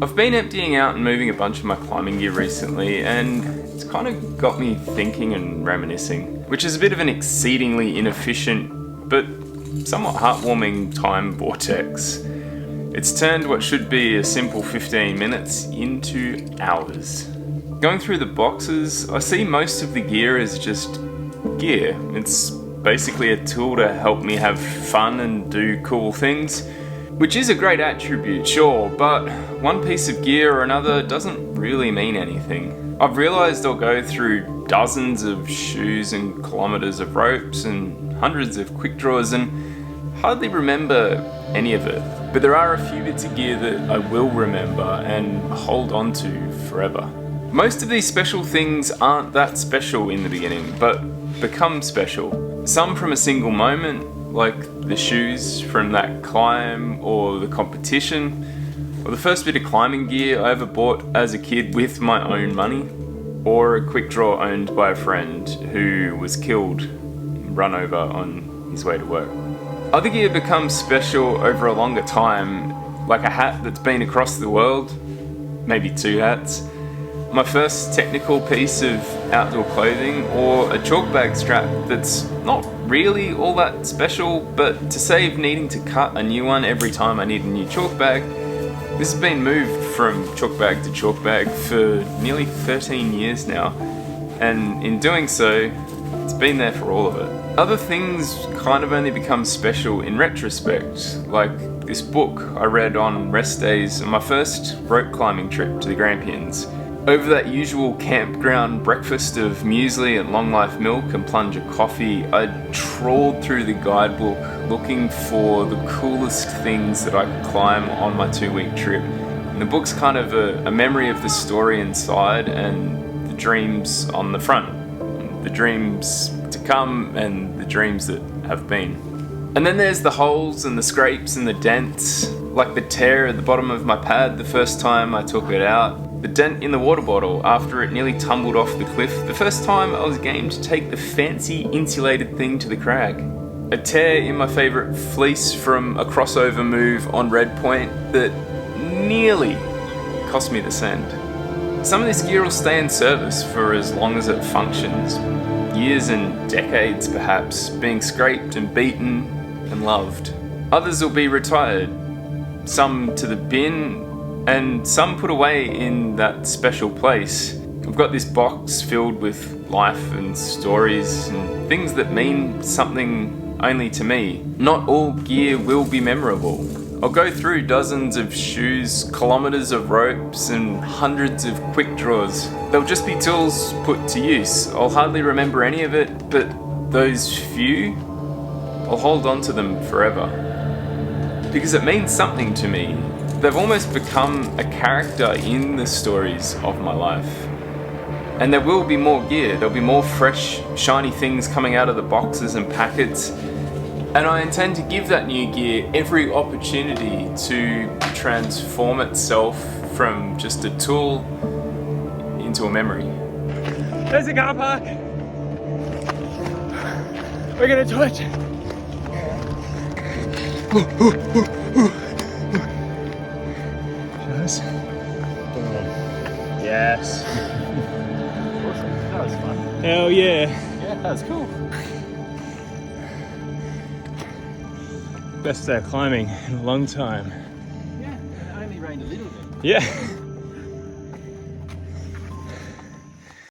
I've been emptying out and moving a bunch of my climbing gear recently, and it's kind of got me thinking and reminiscing, which is a bit of an exceedingly inefficient but somewhat heartwarming time vortex. It's turned what should be a simple 15 minutes into hours. Going through the boxes, I see most of the gear as just gear. It's basically a tool to help me have fun and do cool things, which is a great attribute, sure, but one piece of gear or another doesn't really mean anything. I've realised I'll go through dozens of shoes and kilometres of ropes and hundreds of quick draws and hardly remember any of it. But there are a few bits of gear that I will remember and hold on to forever. Most of these special things aren't that special in the beginning, but become special. Some from a single moment, like the shoes from that climb or the competition, or the first bit of climbing gear I ever bought as a kid with my own money, or a quick draw owned by a friend who was killed, run over on his way to work. Other gear becomes special over a longer time, like a hat that's been across the world, maybe two hats, my first technical piece of outdoor clothing, or a chalk bag strap that's not really all that special, but to save needing to cut a new one every time I need a new chalk bag, this has been moved from chalk bag to chalk bag for nearly 13 years now, and in doing so, it's been there for all of it. Other things kind of only become special in retrospect, like this book I read on rest days on my first rope climbing trip to the Grampians. Over that usual campground breakfast of muesli and long life milk and plunge of coffee, I trawled through the guidebook looking for the coolest things that I could climb on my 2-week trip. And the book's kind of a memory of the story inside and the dreams on the front. The dreams to come and the dreams that have been. And then there's the holes and the scrapes and the dents, like the tear at the bottom of my pad the first time I took it out. The dent in the water bottle after it nearly tumbled off the cliff the first time I was game to take the fancy insulated thing to the crag. A tear in my favourite fleece from a crossover move on Red Point that nearly cost me the send. Some of this gear will stay in service for as long as it functions, years and decades perhaps, being scraped and beaten and loved. Others will be retired, some to the bin, and some put away in that special place. I've got this box filled with life and stories and things that mean something only to me. Not all gear will be memorable. I'll go through dozens of shoes, kilometres of ropes, and hundreds of quick draws. They'll just be tools put to use. I'll hardly remember any of it, but those few, I'll hold on to them forever. Because it means something to me. They've almost become a character in the stories of my life. And there will be more gear. There'll be more fresh, shiny things coming out of the boxes and packets. And I intend to give that new gear every opportunity to transform itself from just a tool into a memory. There's a car park. We're gonna do it. Yes. Awesome. That was fun. Hell yeah. Yeah, that was cool. Best day of climbing in a long time. Yeah, and it only rained a little bit. Yeah.